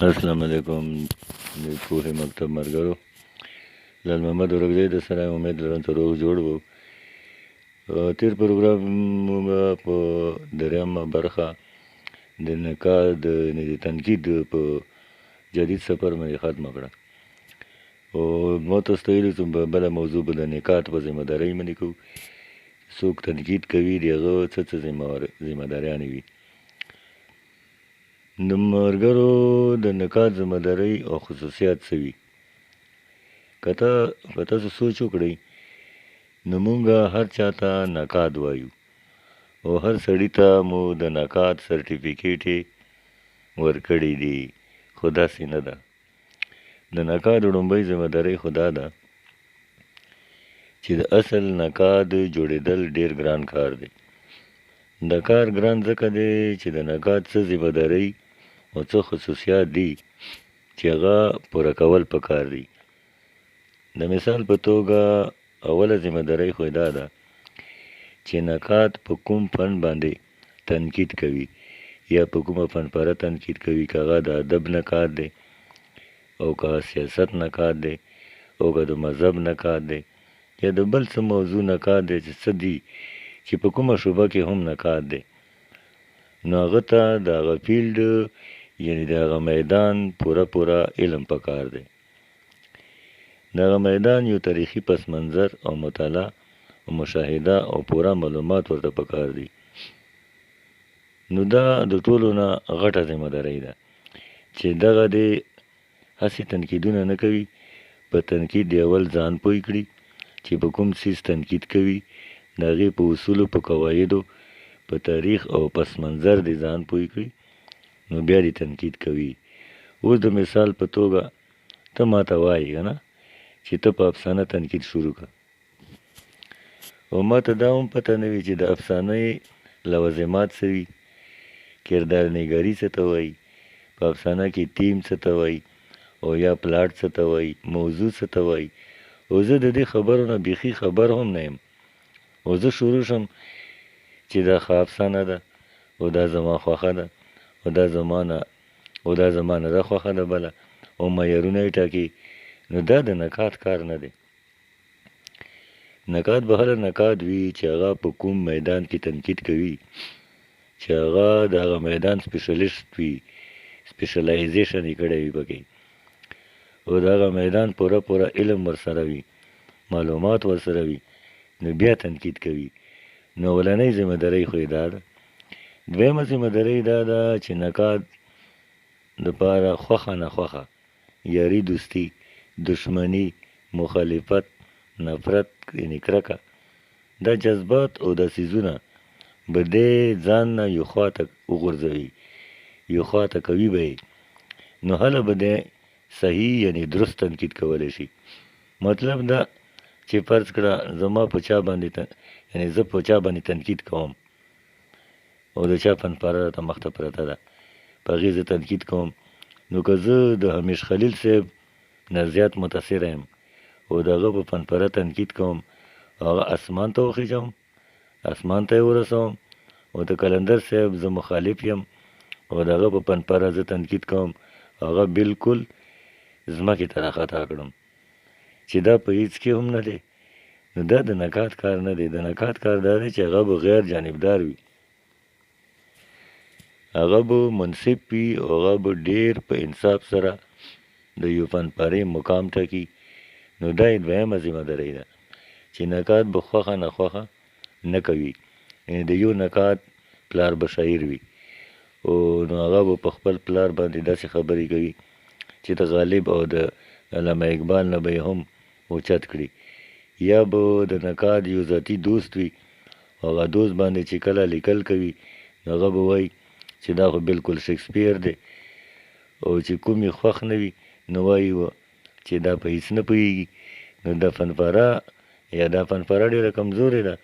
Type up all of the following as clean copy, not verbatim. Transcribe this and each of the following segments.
السلام علیکم د پوهې مکتب ملګرو، لال محمد ورکزی د سره امید لرم ته روغ جوړ وو. تیر پروګرام موږ په دریمه برخه د نکاح د تنقید په جدید سفر باندې ختمه کړه او ما تاسو ته ویلي چې بله موضوع به د نکاح په ذمه دارۍ باندې کوو. څوک تنقید کوي د هغه څه ذمه داریانې وي. د ملګرو د نکاح ذمه دارۍ او خصوصیات څه وي؟ که تاسو سوچ وکړئ نو موږ هر چا ته نکاح وایو او هر سړي ته مو د نکاح سرټیفیکیټ یې ورکړی دی، خو داسې نه ده. د نکاح د لومړۍ ذمه دارۍ خو دا ده چې د اصل نکاح د جوړېدل ډېر ګران کار دی. دا کار ګران ځکه دی چې د نکاح څه ذمه دارۍ او څه خصوصیات دي چې هغه پوره کول پکار دي. د مثال په توګه اوله ذمه دارۍ خو دا ده چې نکاح په کوم فن باندې تنقید کوي یا په کومه فنپاره تنقید کوي، که هغه د ادب نکاح دی او که سیاست نکاح دی او که د مذهب نکاح دی یا د بل څه موضوع نکاح دی چې څه دي چې په کومه شعبه کې هم نکاح دی، نو هغه ته د هغه فیلډ یعنې د هغه میدان پوره علم پکار دی. د هغه میدان یو تاریخي پس منظر او مطالعه او مشاهده او پوره معلومات ورته پکار دي. نو دا د ټولو نه غټه ذمه دارۍ ده چې دغه دې هسې تنقیدونه نه کوي، په تنقید د اول ځان پوه کړي چې په کوم څیز تنقید کوي، د هغې په اصولو، په قواعدو، په تاریخ او پس منظر د ځان پوه کړي، نو بیا دې تنقید کوي. اوس د مثال په توګه ته ما ته وایي که نه چې ته په افسانه تنقید شروع کړه او ما ته دا هم پته نه وي چې د افسانې لوازمات څه وي، کردار نګاري څه ته وایي، په افسانه کې تیم څه ته وایي او یا پلاټ څه ته وایي، موضوع څه ته وایي. او زه د دې خبرو نه بیخي خبر هم نه یم او زه شروع شم چې دا ښه افسانه ده او دا زما خوښه ده او دا زما نه ده خوښه ده بله او معیارونه یې ټاکي. نو دا د نکاح کار نه دی. نکاح به هله نکاح وي چې هغه په کوم میدان کې تنقید کوي، چې هغه د هغه میدان سپیشلیسټ وي، سپیشلایزیشن یې کړی وي پکې او د هغه میدان پوره علم ورسره وي، معلومات ورسره وي، نو بیا تنقید کوي. نو اولنۍ ذمه دارۍ خو یې دا ده. دویمه ذمه دارۍ دا ده چې نکاح دپاره خوښه ناخوښه، یاري دوستي، دشمني، مخالفت، نفرت یعنې کرکه، دا جذبات او دا څیزونه به دی ځان نه یو خوا ته وغورځوي، یو خوا ته کوي به یې، نو هله به دی صحیح یعنې درست تنقید کولی شي. مطلب دا چې فرض کړه زما په چا باندې یعنې زه په چا باندې تنقید کوم او د چا فنپاره راته مخته پرته ده، په هغې زه تنقید کوم، نو که زه د همیش خلیل صاحب نه زیات متاثره یم او د هغه په فنپاره تنقید کوم، هغه اسمان ته وخېژم، اسمان ته یې ورسوم، او د قلندر صاحب زه مخالف یم او د هغه په فنپاره زه تنقید کوم، هغه بلکل ځمکې ته راښکته کړم، چې دا په هېڅ کې هم نه دی. نو دا د نکاح کار نه دی. د نکاح کار دا دی چې هغه به غیر جانبدار وي، هغه به منصف وي او هغه به ډېر په انصاف سره د یو فنپارې مقام ټاکي. نو دا یې دویمه ذمه دارۍ ده چې نکاح به خوښه ناخوښه نه کوي. یعنې د یو نکاح پلار به شاعر وي او نو هغه به په خپل پلار باندې داسې خبرې کوي چې د غالب او د علامه اقبال نه به یې هم اوچت کړي. یا به د نکاح یو ذاتي دوست وي، هغه دوست باندې چې کله لیکل کوي نو هغه به وایي چې دا خو بلکل شکسپیر دی، او چې کوم یې خوښ نه وي نو وایي چې دا په هېڅ نه پوهېږي. نو دا فنپاره یا دا فنپاره ډېره کمزورې ده،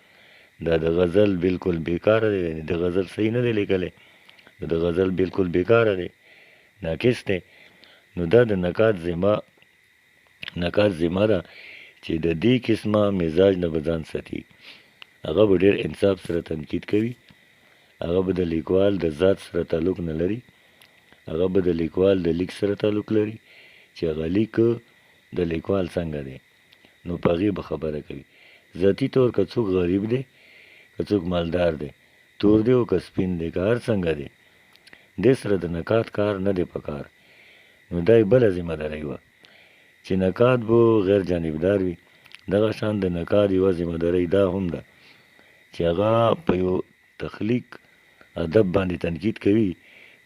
دا د غزل بلکل بیکاره دی، یعنې د غزل صحیح نه دی لیکلی، د غزل بلکل بیکاره دی، ناقص دی. نو دا د نکاح ذمه ده چې د دې قسمه مزاج نه به ځان ساتي. هغه به ډېر انصاف سره تنقید کوي، هغه به د لیکوال د ذات سره تعلق نه لري، هغه به د لیکوال د لیک سره تعلق لري چې هغه لیک د لیکوال څنګه دی، نو په هغې به خبره کوي. ذاتي طور که څوک غریب دی، که څوک مالدار دی، تور دی او که سپین دی، که هر څنګه دی، دې سره د نقاد کار نه دی په کار. نو دا یې بله ذمه داري وه چې نقاد به غیر جانبدار وي. دغه شان د نقاد یوه ذمه داري دا هم ده چې هغه په یو تخلیق ادب باندې تنقید کوي،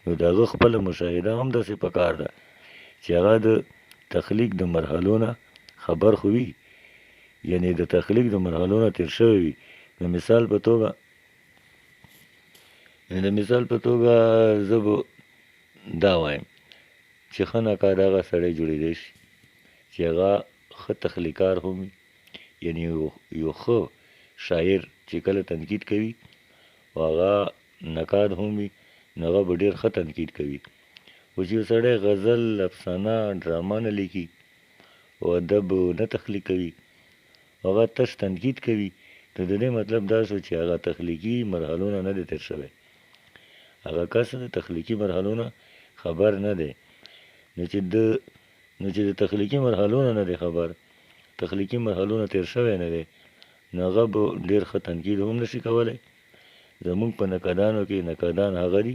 نو د هغه خپله مشاهده هم داسې په کار ده چې هغه د تخلیق د مرحلو نه خبر خو وي، یعنې د تخلیق د مرحلو نه تېر شوی وي. د مثال په توګه زه به دا وایم چې ښه نقاد هغه سړی جوړېدی شي چې هغه ښه تخلیقار هم وي، یعنې یو ښه شاعر چې کله تنقید کوي او هغه نقاد هم وي، نو هغه به ډېر ښه تنقید کوي. خو چې یو سړی غزل، افسانه، ډرامه نه لیکي او ادب نه تخلیق کوي، هغه تش تنقید کوي، نو د دې مطلب دا شو چې هغه تخلیقي مرحلو نه دی تېر شوی، هغه کس د تخلیقي مرحلو نه خبر نه دی. نو چې د تخلیقي مرحلو نه دی خبر، تخلیقي مرحلو نه تېر شوی نه دی، نو هغه به ډېر ښه تنقید هم نشي کولی. زمونږ په نقادانو کې نقادان هغه دي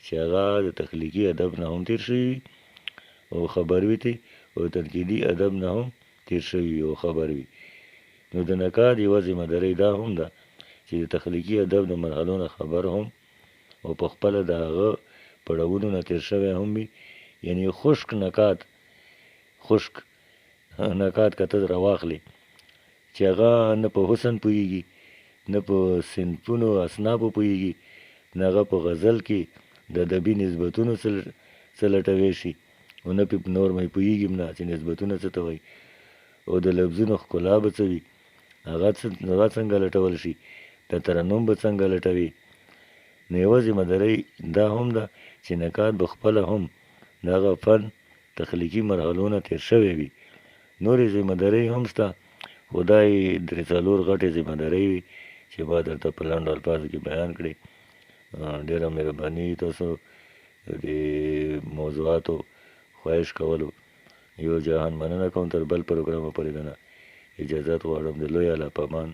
چې هغه د تخلیقي ادب نه هم تېر شوي وي او خبر وي ترې، او تنقیدي ادب نه هم تېر شوي وي او خبر وي. نو د نقاد یوه ذمه داري دا هم ده چې د تخلیقي ادب د مرحلو نه خبر هم او په خپله د هغه پړاوونو نه تېر شوی هم وي. یعنې خشک نقاد که ته راواخلې چې هغه نه په حسن پوهېږي، نه په صنفونو اصنافو پوهېږي، نه هغه په غزل کې د ادبي نسبتونو څه لټوی شي، او نه په نور مې پوهېږي نه چې نسبتونه څه ته وایي، او د لفظونو ښکلا به څه وي، هغه څنګه لټول شي، د ترنم به څنګه لټوي. نو یوه ذمه داري دا هم ده چې نقاد به خپله هم د هغه فن تخلیقي مرحلو نه تېر شوی وي. نورې ذمه دارۍ هم شته، خو دا یې درې څلور غټې ذمه دارۍ وي چې ما درته په لنډو الفاظو کې بیان کړې. ډېره مهرباني، تاسو د موضوعاتو خواهش کولو یو جهان مننه کوم. تر بل پروګرامه پورې دنه اجازت غواړم. د لوی الله په امان.